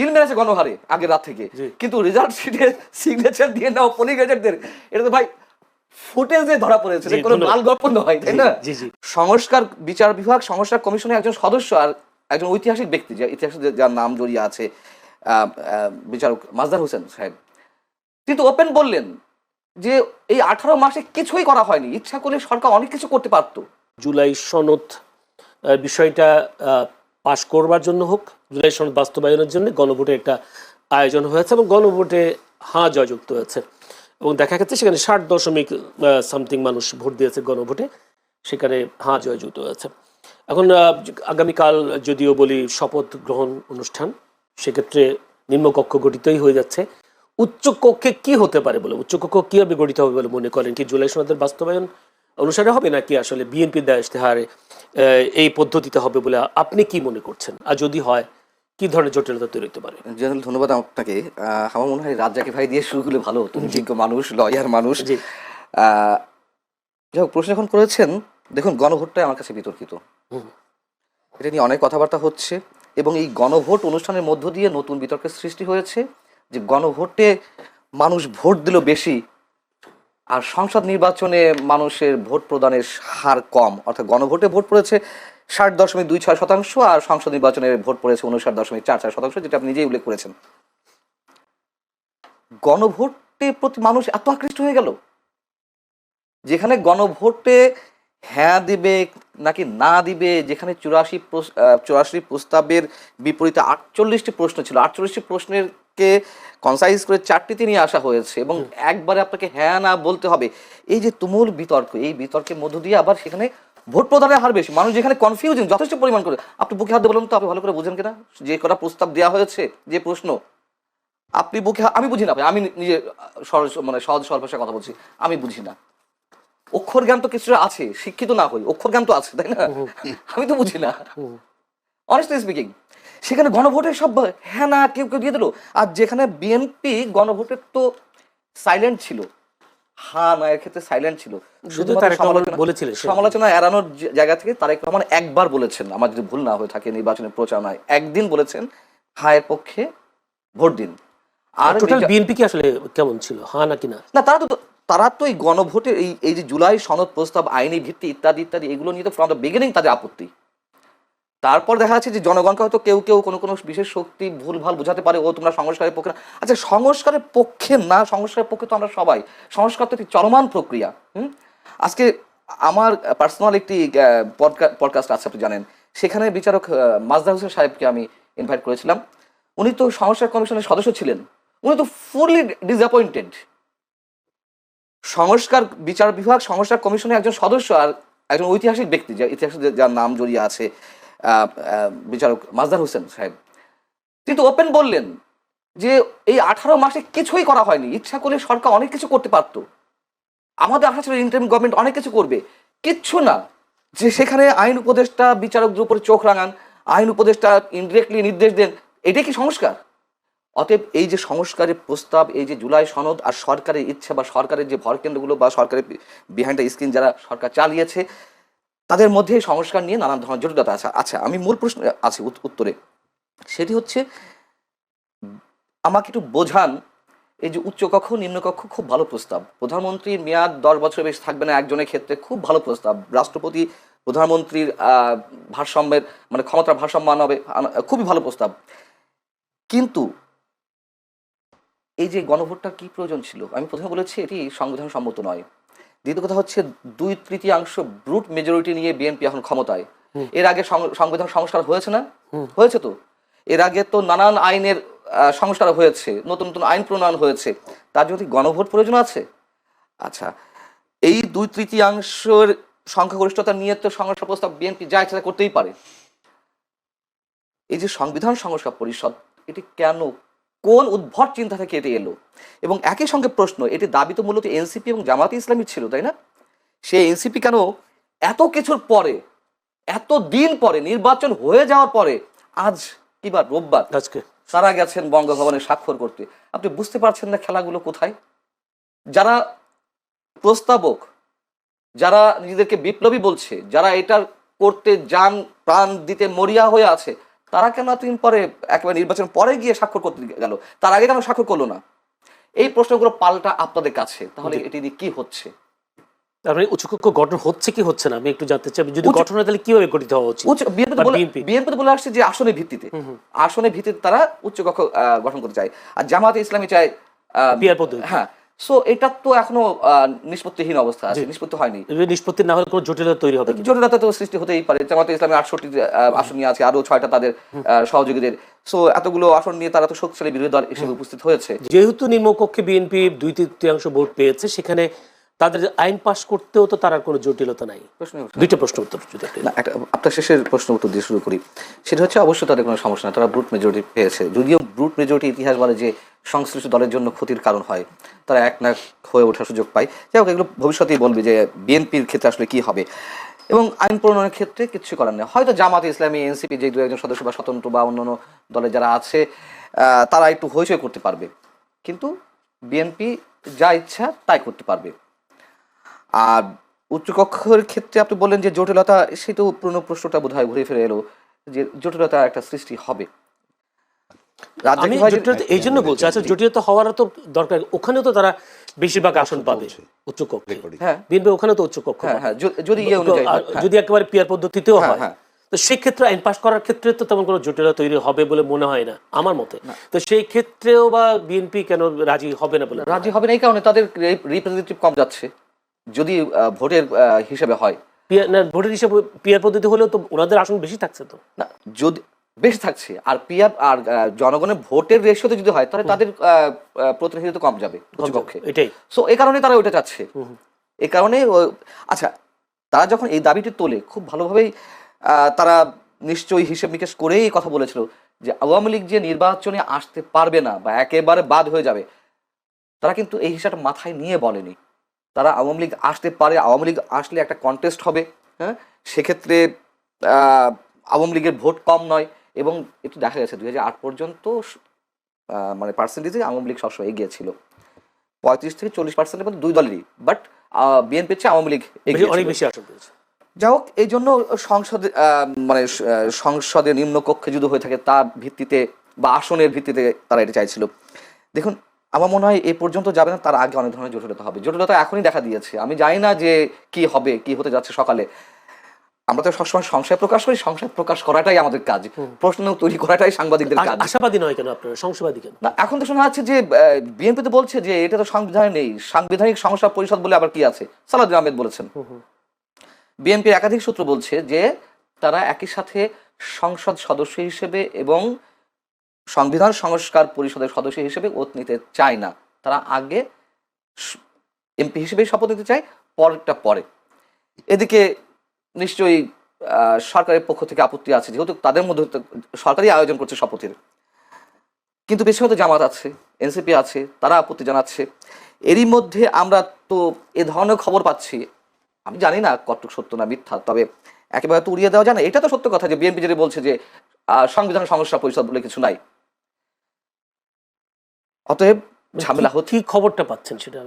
Deal মেরেছে গণহারে আগের রাত থেকে, কিন্তু রেজাল্ট শিটে সিগনেচার দিয়ে নেওয়া পোলিং এজেন্টদের এটা তো ভাই ফুটেজে ধরা পড়েছে, কোনো লাল গল্প নয়, তাই না? সংস্কার বিচার বিভাগ সংস্কার কমিশনের একজন সদস্য আর একজন ঐতিহাসিক ব্যক্তি, যে ইতিহাসে যার নাম জড়িয়ে আছে, বিচারক মাজদার হোসেন সাহেব, কিন্তু ওপেন বললেন যে এই 18 মাসে কিছুই করা হয়নি, ইচ্ছা করলে সরকার অনেক কিছু করতে পারত। জুলাই সনদ বিষয়টা পাশ করবার জন্য হোক, জুলাই সনদ বাস্তবায়নের জন্য গণভোটের একটা আয়োজন হয়েছে এবং গণভোটে হাঁ জয়যুক্ত হয়েছে এবং দেখা গেছে সেখানে 60.something মানুষ ভোট দিয়েছে গণভোটে, সেখানে হাঁ জয়যুক্ত হয়েছে। এখন আগামীকাল যদিও বলি শপথ গ্রহণ অনুষ্ঠান, সেক্ষেত্রে নিম্নকক্ষ গঠিতই হয়ে যাচ্ছে। উচ্চকক্ষে কি হতে পারে বলে, উচ্চকক্ষ কিভাবে গঠিত হবে বলে মনে করেন? কি জুলাই সনদের বাস্তবায়ন অনুসারে হবে নাকি আসলে বিএনপির দেয়া ইশতেহারে এই পদ্ধতিতে হবে বলে আপনি কি মনে করছেন? আর যদি হয় কি ধরনের জটিলতা তৈরি হতে পারে? জেনারেল ধন্যবাদ আপনাকে। আমার মনে হয় রাজ্জাকি ভাই দিয়ে শুরু করলে ভালো হতো, যোগ্য মানুষ, লয়ার মানুষ। যাই হোক, প্রশ্ন এখন করেছেন, দেখুন গণভোটটাই আমার কাছে বিতর্কিত, এটা নিয়ে অনেক কথাবার্তা হচ্ছে এবং এই গণভোট অনুষ্ঠানের মধ্য দিয়ে নতুন বিতর্কের সৃষ্টি হয়েছে যে গণভোটে মানুষ ভোট দিল বেশি আর সংসদ নির্বাচনে মানুষের ভোট প্রদানের হার কম, অর্থাৎ গণভোটে ভোট পড়েছে 60.26% আর সংসদ নির্বাচনে ভোট পড়েছে 59.44%, যেটা আপনি নিজেই উল্লেখ করেছেন। গণভোটের প্রতি মানুষ এত আকৃষ্ট হয়ে গেল, যেখানে গণভোটে হ্যাঁ দিবে নাকি না দিবে, যেখানে 84 প্রস্তাবের বিপরীতে 48টি প্রশ্ন ছিল, 48টি প্রশ্নেরকে কনসাইজ করে 4টিতে নিয়ে আসা হয়েছে এবং একবারে আপনাকে হ্যাঁ না বলতে হবে। এই যে তুমুল বিতর্ক, এই বিতর্কের মধ্য দিয়ে আবার সেখানে ভোট প্রদানের হার বেশি, মানুষ যেখানে কনফিউজিং যথেষ্ট পরিমাণ করে। আপনি বুকে হাত দিয়ে বলুন তো, আপনি ভালো করে বুঝেন কিনা যে কটা প্রস্তাব দেওয়া হয়েছে, যে প্রশ্ন আপনি বুকে, আমি বুঝি না ভাই, আমি নিজে সহজ সরল ভাষায় কথা বলছি, আমি বুঝি না। অক্ষর জ্ঞান তো কিছু আছে, শিক্ষিত না হই, অক্ষর জ্ঞান তো আছে, তাই না? আমি তো বুঝি না, অনেস্টলি স্পিকিং। সেখানে গণভোটের সব হ্যাঁ না কেউ কেউ দিয়ে দিল, আর যেখানে বিএনপি গণভোটের তো সাইলেন্ট ছিল, হ্যাঁ না এর ক্ষেত্রে সাইলেন্ট ছিল, শুধু সমালোচনা এড়ানোর জায়গা থেকে তারেক রহমান একবার বলেছেন, আমার যদি ভুল না হয়ে থাকে নির্বাচনের প্রচারণায়, একদিন বলেছেন হ্যাঁ এর পক্ষে ভোট দিন। আর টোটাল বিএনপি কি আসলে কেমন ছিল, হ্যাঁ নাকি না? না, তারা তো এই গণভোটের এই যে জুলাই সনদ প্রস্তাব, আইনি ভিত্তি ইত্যাদি ইত্যাদি, এগুলো নিয়ে তো ফ্রম দ্য বিগিনিং তাদের আপত্তি। তারপর দেখা যাচ্ছে যে জনগণকে হয়তো কেউ কেউ কোনো কোনো বিশেষ শক্তি ভুলভাল বোঝাতে পারে, ও তোমরা সংস্কারের পক্ষে না। আচ্ছা, সংস্কারের পক্ষে না, সংস্কারের পক্ষে তো আমরা সবাই। সংস্কার তো একটি চলমান প্রক্রিয়া। আজকে আমার পার্সোনাল একটি পডকাস্ট আছে, আপনি জানেন, সেখানে বিচারক মাজদার হোসেন সাহেবকে আমি ইনভাইট করেছিলাম। উনি তো সংস্কার কমিশনের সদস্য ছিলেন, উনি তো ফুললি ডিসঅ্যাপয়েন্টেড। সংস্কার বিচার বিভাগ সংস্কার কমিশনের একজন সদস্য আর একজন ঐতিহাসিক ব্যক্তি, যে ইতিহাসে যার নাম জড়িয়ে আছে, বিচারক মাজদার হোসেন সাহেব, কিন্তু ওপেন বললেন যে এই 18 মাসে কিছুই করা হয়নি, ইচ্ছা করলে সরকার অনেক কিছু করতে পারত, আমাদের আশা ছিল ইন্টারিম গভর্নমেন্ট অনেক কিছু করবে, কিচ্ছু না। যে সেখানে আইন উপদেষ্টা বিচারকদের উপরে চোখ রাঙান, আইন উপদেষ্টা ইনডিরেক্টলি নির্দেশ দেন, এটাই কি সংস্কার? অতএব এই যে সংস্কারের প্রস্তাব, এই যে জুলাই সনদ আর সরকারের ইচ্ছা বা সরকারের যে ভরকেন্দ্রগুলো বা সরকারের বিহাইন্ড দ্য স্ক্রিন যারা সরকার চালিয়েছে, তাদের মধ্যে সংস্কার নিয়ে নানান ধরনের জটিলতা আছে। আচ্ছা, আমি মূল প্রশ্ন আছে উত্তরে, সেটি হচ্ছে আমাকে একটু বোঝান, এই যে উচ্চকক্ষ নিম্নকক্ষ খুব ভালো প্রস্তাব, প্রধানমন্ত্রীর মেয়াদ 10 বছর বেশি থাকবে না একজনের ক্ষেত্রে, খুব ভালো প্রস্তাব, রাষ্ট্রপতি প্রধানমন্ত্রীর ভারসাম্যের মানে ক্ষমতার ভারসাম্য আনবে, খুবই ভালো প্রস্তাব। কিন্তু এই যে গণভোটটার কি প্রয়োজন ছিল? আমি প্রথমে বলেছি এটি সংবিধান সম্মত নয়। দ্বিতীয় কথা হচ্ছে 2/3 ব্রুট মেজরিটি নিয়ে বিএনপি এখন ক্ষমতায়। এর আগে সংবিধান সংস্কার হয়েছে না? হয়েছে তো। এর আগে তো নানান আইনের সংস্কার হয়েছে, নতুন নতুন আইন প্রণয়ন হয়েছে, তার জন্য গণভোট প্রয়োজন আছে? আচ্ছা, এই 2/3 সংখ্যাগরিষ্ঠতা নিয়ে তো সংস্কার প্রস্তাব বিএনপি যা ইচ্ছা করতেই পারে। এই যে সংবিধান সংস্কার পরিষদ, এটি কেন, কোন উদ্ভট চিন্তা থেকে এটি এলো? এবং একই সঙ্গে প্রশ্ন, এটি দাবি তো মূলত এনসিপি এবং জামায়াতে ইসলামী ছিল, তাই না? সেই এনসিপি কেন এত কিছুর পরে, এত দিন পরে, নির্বাচন হয়ে যাওয়ার পরে, আজ কিবার রোববার আজকে তারা গেছেন বঙ্গভবনে স্বাক্ষর করতে? আপনি বুঝতে পারছেন না খেলাগুলো কোথায়? যারা প্রস্তাবক, যারা নিজেদেরকে বিপ্লবী বলছে, যারা এটার করতে যান প্রাণ দিতে মরিয়া হয়ে আছে, তারা কেন এতদিন পরে একেবারে নির্বাচন পরে গিয়ে স্বাক্ষর করতে গেল, তার আগে কেন স্বাক্ষর করলো না? এই প্রশ্নগুলো পাল্টা আপনাদের কাছে। তাহলে এটি দিয়ে কি হচ্ছে? তারপরে উচ্চকক্ষ গঠন হচ্ছে কি হচ্ছে না আমি একটু জানতে চাই। যদি গঠন হয় তাহলে কিভাবে গঠিত হওয়া উচিত? বিএনপি বলে আসছে যে আসনের ভিত্তিতে, আসনের ভিত্তিতে তারা উচ্চকক্ষ গঠন করতে চায়, আর জামায়াতে ইসলামী চায় পিয়ার পদ্ধতি। হ্যাঁ, সো এটা তো এখনো নিষ্পত্তিহীন অবস্থা আছে, নিষ্পত্তি হয়নি। নিষ্পত্তি না হলে কোনো জটিলতা তৈরি হবে, জটিলতা তো সৃষ্টি হতেই পারে। জামায়াতে ইসলামী 68 আসন নিয়ে আছে, আরো 6টা তাদের সহযোগীদের। সো এতগুলো আসন নিয়ে তারা তো শক্তিশালী বিরোধী দল হিসেবে উপস্থিত হয়েছে। যেহেতু নিম্নকক্ষে বিএনপি 2/3 ভোট পেয়েছে, সেখানে তাদের আইন পাশ করতেও তো তার কোনো জটিলতা নাই। দুইটা প্রশ্ন উত্তর যদি আপনার শেষের প্রশ্ন উত্তর দিয়ে শুরু করি। সেটা হচ্ছে অবশ্যই তাদের কোনো সমস্যা না, তারা ব্রুট মেজরিটি পেয়েছে। যদিও ব্রুট মেজরিটি ইতিহাস বলে যে সংশ্লিষ্ট দলের জন্য ক্ষতির কারণ হয়, তারা একনাক হয়ে ওঠার সুযোগ পায়। যাই হোক, এগুলো ভবিষ্যতেই বলবে যে বিএনপির ক্ষেত্রে আসলে কি হবে। এবং আইন প্রণয়নের ক্ষেত্রে কিছু করার নেই। হয়তো জামাত ইসলামী, এনসিপি যে 2-1 জন সদস্য বা স্বতন্ত্র বা অন্যান্য দলে যারা আছে তারা একটু হইচই করতে পারবে, কিন্তু বিএনপি যা ইচ্ছা তাই করতে পারবে। আর উচ্চকক্ষের ক্ষেত্রে আপনি বললেন যে জটিলতা, সেটাও পুরনো প্রশ্নটা বোধহয় ঘুরে ফিরে এলো যে জটিলতা একটা সৃষ্টি হবে। আমি জটিলতা এই জন্য বলছি, আচ্ছা জটিলতা হওয়ার তো দরকার, ওখানেও তো তারা বেশিরভাগ আসন পাবে উচ্চকক্ষে। হ্যাঁ, বিএনপি ওখানে তো উচ্চকক্ষ, যদি একেবারে পিয়ার পদ্ধতিতেও হয়, তো সেই ক্ষেত্রে আইন পাশ করার ক্ষেত্রে তো তেমন কোনো জটিলতা তৈরি হবে বলে মনে হয় না আমার মতে। তো সেই ক্ষেত্রেও বা বিএনপি কেন রাজি হবে না? বলে রাজি হবে না এই কারণে তাদের রিপ্রেজেন্টেটিভ কম যাচ্ছে, যদি ভোটের হিসেবে হয়। ভোটের হিসেবে পিয়ার পদ্ধতি হলেও তো ওনাদের আসন বেশি থাকছে তো না, যদি বেশি থাকছে আর পিয়ার আর জনগণের ভোটের রেশিওতে যদি হয় তাহলে তাদের প্রতিনিধিত্ব কম যাবে উচ্চকক্ষে। এটাই, সো এই কারণে তারা ওইটা চাচ্ছে। এই কারণে আচ্ছা, তারা যখন এই দাবিটি তোলে খুব ভালোভাবেই তারা নিশ্চয়ই হিসেব নিকেশ করেই কথা বলেছিল যে আওয়ামী লীগ যে নির্বাচনে আসতে পারবে না বা একেবারে বাদ হয়ে যাবে, তারা কিন্তু এই হিসাবটা মাথায় নিয়ে বলেনি। তারা আওয়ামী লীগ আসতে পারে, আওয়ামী লীগ আসলে একটা কন্টেস্ট হবে, হ্যাঁ, সেক্ষেত্রে আওয়ামী লীগের ভোট কম নয়। এবং একটু দেখা গেছে 2008 পর্যন্ত মানে পার্সেন্টেজে আওয়ামী লীগ সবসময় এগিয়ে ছিল, 35-40% মধ্যে দুই দলেরই, বাট বিএনপির চেয়ে আওয়ামী লীগ অনেক বেশি আসন পেয়েছে। যাই হোক, এই জন্য সংসদে মানে সংসদের নিম্নকক্ষে যদি হয়ে থাকে তার ভিত্তিতে বা আসনের ভিত্তিতে তারা এটা চাইছিল। দেখুন, আমার মনে হয় এই পর্যন্ত যাবে না, তার আগে অনেক ধরনের জটিলতা হবে। জটিলতা এখনই দেখা দিয়েছে, আমি জানি না যে কি হবে, কি হতে যাচ্ছে সকালে। আমরা তো সবসময় সংশয় প্রকাশ করি, সংশয় প্রকাশ করাটাই আমাদের কাজ, প্রশ্ন তৈরি করাটাই সাংবাদিকদের কাজ। আশাবাদী নয় কেন আপনারা, সংশয়বাদী কেন? না, এখন তো শোনা যাচ্ছে যে বিএনপি তো বলছে যে এটা তো সংবিধানে নেই, সাংবিধানিক সংস্থা পরিষদ বলে আবার কি আছে, সালাউদ্দিন আহমেদ বলেছেন। বিএনপির একাধিক সূত্র বলছে যে তারা একই সাথে সংসদ সদস্য হিসেবে এবং সংবিধান সংস্কার পরিষদের সদস্য হিসেবে ওত নিতে চায় না, তারা আগে এমপি হিসেবে শপথ নিতে চায়, পরেরটা পরে। এদিকে নিশ্চয়ই সরকারের পক্ষ থেকে আপত্তি আছে, যেহেতু তাদের মধ্যে সরকারই আয়োজন করছে শপথের। কিন্তু বেশি হয়তো জামাত আছে, এনসিপি আছে, তারা আপত্তি জানাচ্ছে। এরই মধ্যে আমরা তো এ ধরনের খবর পাচ্ছি, আমি জানি না কতটুকু সত্য না মিথ্যা, তবে একেবারে তো উড়িয়ে দেওয়া যায় না। এটা তো সত্য কথা যে বিএনপি যেটা বলছে যে সংবিধান সংস্কার পরিষদ বলে কিছু নাই, অতএব ঝামেলা হচ্ছে। কি খবরটা পাচ্ছেন সেটা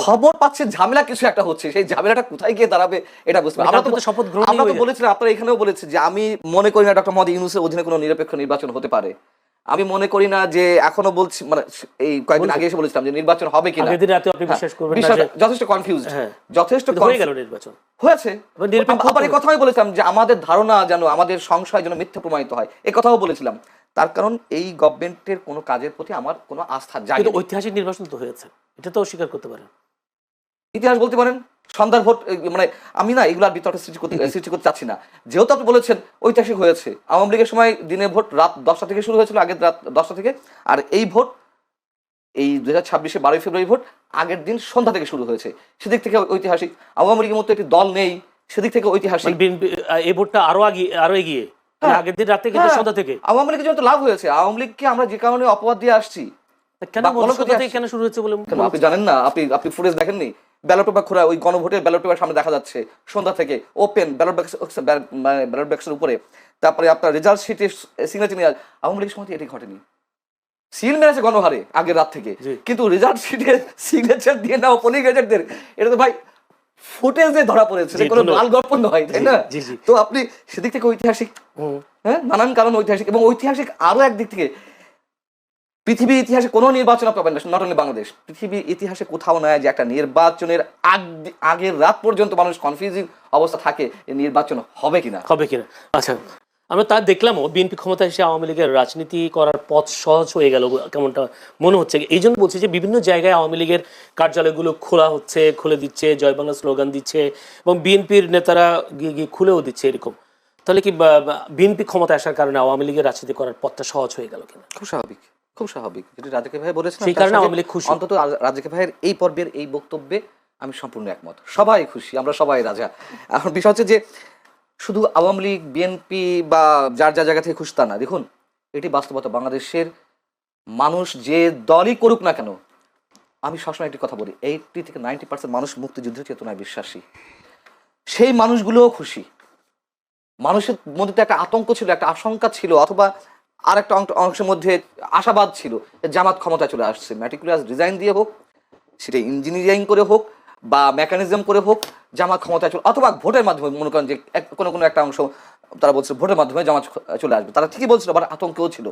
খবর পাচ্ছেন ঝামেলা কিছু একটা হচ্ছে, সেই ঝামেলাটা কোথায় গিয়ে দাঁড়াবে এটা বুঝতে পারছি। আমরা তো বলেছিলাম, আপনারা এখানেও বলেছি যে আমি মনে করি না ডক্টর মোহাম্মদ ইউনূসের অধীনে কোনো নিরপেক্ষ নির্বাচন হতে পারে। আমি মনে করি না যে, এখনো বলছি, মানে এই কয়েকদিন আগে এসে বলেছিলাম যে নির্বাচন হবে কিনা, যথেষ্ট কনফিউজড, যথেষ্ট হয়ে গেল নির্বাচন হয়েছে। আবার এই কথাই বলেছিলাম যে আমাদের ধারণা যেন, আমাদের সংশয় যেন মিথ্যা প্রমাণিত হয়, এই কথাও বলেছিলাম। তার কারণ এই গভর্নমেন্টের কোনো কাজের প্রতি আমার কোনো আস্থা জাগে। ঐতিহাসিক নির্বাচন তো হয়েছে, এটা তো অস্বীকার করতে পারেন, ইতিহাস বলতে পারেন, সন্ধ্যার ভোট, মানে আমি না এগুলার বিতর্ক সৃষ্টি করতে চাচ্ছি না। যেহেতু আপনি বলেছেন ঐতিহাসিক হয়েছে, আওয়ামী লীগের সময় দিনের ভোট রাত 10টা থেকে শুরু হয়েছিল, আগের রাত 10টা থেকে, আর এই ভোট এই 2026 12 ফেব্রুয়ারি ভোট আগের দিন সন্ধ্যা থেকে শুরু হয়েছে, সেদিক থেকে ঐতিহাসিক। আওয়ামী লীগের মতো একটি দল নেই, সেদিক থেকে ঐতিহাসিক। এই ভোটটা আরো এগিয়ে আগের দিন রাতে কিন্তু সন্ধ্যা থেকে আওয়ামী লীগের জন্য লাভ হয়েছে। আওয়ামী লীগকে আমরা যে কারণে অপবাদ দিয়ে আসছি, কেন শুরু হয়েছে বলে আপনি জানেন না? আপনি ফুটেজ দেখেননি? ব্যালট পেপার খোলা, ওই গণভোটের ব্যালট পেপার সামনে দেখা যাচ্ছে সন্ধ্যা থেকে, ওপেন ব্যালট বাক্সের উপরে, তারপরে আপনার রেজাল্ট শিটে সিগনেচার নিয়ে। আওয়ামী লীগের সময় এটি ঘটেনি, সিল মেরেছে গণহারে আগের রাত থেকে, কিন্তু রেজাল্ট শিটে সিগনেচার দিয়ে নাও পোলিং এজেন্টদের, এটা তো ভাই ফুটেজে ধরা পড়েছে, জি, কোনো ধন্যবাদ। লাল গল্প নয়, তাই জি, না? জি, জি। তো আপনি সেদিক থেকে ঐতিহাসিক, হ্যাঁ, নানান কারণ ঐতিহাসিক, এবং ঐতিহাসিক আরো একদিক থেকে পৃথিবীর ইতিহাসে কোনো নির্বাচন পাবেন না, নট অনলি বাংলাদেশ, পৃথিবীর ইতিহাসে কোথাও নয় যে একটা নির্বাচনের আগের রাত পর্যন্ত মানুষ কনফিউজিং অবস্থা থাকে এই নির্বাচন হবে কিনা। হবে কিনা। আচ্ছা, আমরা তা দেখলামও বিএনপি ক্ষমতায় এসে আওয়ামী লীগের রাজনীতি করার পথ সহজ হয়ে গেল কেমনটা মনে হচ্ছে। এই জন্য বলছি যে বিভিন্ন জায়গায় আওয়ামী লীগের কার্যালয়গুলো খোলা হচ্ছে, খুলে দিচ্ছে, জয় বাংলা স্লোগান দিচ্ছে, এবং বিএনপির নেতারা গিয়ে গিয়ে খুলেও দিচ্ছে এরকম। তাহলে কি বিএনপি ক্ষমতায় আসার কারণে আওয়ামী লীগের রাজনীতি করার পথটা সহজ হয়ে গেল কিনা? খুব স্বাভাবিক, খুব স্বাভাবিক, যেটি রাজাকে ভাই বলেছেন, সেই কারণে আওয়ামী লীগ খুশি। অন্তত রাজাকে ভাইয়ের এই পর্বের এই বক্তব্যে আমি সম্পূর্ণ একমত। সবাই খুশি, আমরা সবাই রাজা। এখন বিষয় হচ্ছে যে শুধু আওয়ামী লীগ, বিএনপি বা যার যার জায়গা থেকে খুশি তা না। দেখুন, এটি বাস্তবতা। বাংলাদেশের মানুষ যে দলই করুক না কেন, আমি সবসময় একটি কথা বলি, 80 থেকে 90% মানুষ মুক্তিযুদ্ধের চেতনায় বিশ্বাসী। সেই মানুষগুলোও খুশি। মানুষের মধ্যে তো একটা আতঙ্ক ছিল, একটা আশঙ্কা ছিল, অথবা আর একটা অংশের মধ্যে আশাবাদ ছিল জামাত ক্ষমতায় চলে আসছে। ম্যাটিকুলাস ডিজাইন দিয়ে হোক, সেটা ইঞ্জিনিয়ারিং করে হোক বা মেকানিজম করে হোক, জামাত ক্ষমতায় চলে, অথবা ভোটের মাধ্যমে, মনে করেন যে কোনো কোনো একটা অংশ তারা বলছে ভোটের মাধ্যমে জামাত চলে আসবে, তারা ঠিকই বলছিল, আবার আতঙ্কও ছিল।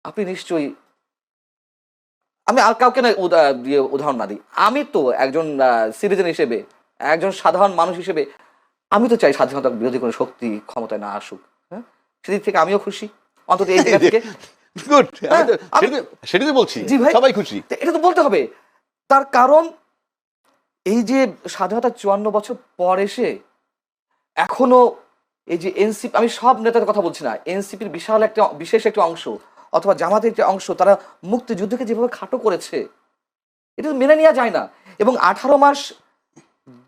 আপনি নিশ্চয়ই, আমি আর কাউকে না দিয়ে উদাহরণ না দিই, আমি তো একজন সিটিজেন হিসেবে, একজন সাধারণ মানুষ হিসেবে আমি তো চাই স্বাধীনতা বিরোধী কোনো শক্তি ক্ষমতায় না আসুক। হ্যাঁ, সেদিক থেকে আমিও খুশি, অন্তত এই জায়গা থেকে। গুড, আমি- সেটাই তো বলছি, জি ভাই, সবাই খুশি। এটা তো বলতে হবে। তার কারণ এই যে স্বাধীনতা 54 বছর পর এসে এখনো এই যে এনসিপি, আমি সব নেতাদের কথা বলছি না, এনসিপির বিশাল একটা বিশেষ একটা অংশ অথবা জামাতের একটা অংশ, তারা মুক্তিযুদ্ধকে যেভাবে খাটো করেছে, এটা তো মেনে নেওয়া যায় না। এবং 18 মাস,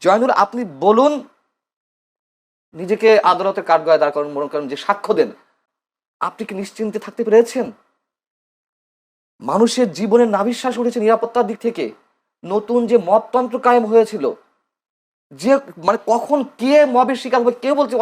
জয়নুল আপনি বলুন, নিজেকে আদালতের কাঠগড়ায় দাঁড় করেন, মনে করেন যে সাক্ষ্য দেন, আপনি কি নিশ্চিন্তে থাকতে পেরেছেন? মানুষের জীবনের নাভিশ্বাস উঠেছে নিরাপত্তার দিক থেকে। নতুন যে মবতন্ত্র কায়েম হয়েছিল, যে মানে কখন কে মবের শিকার হবে কেউ বলতে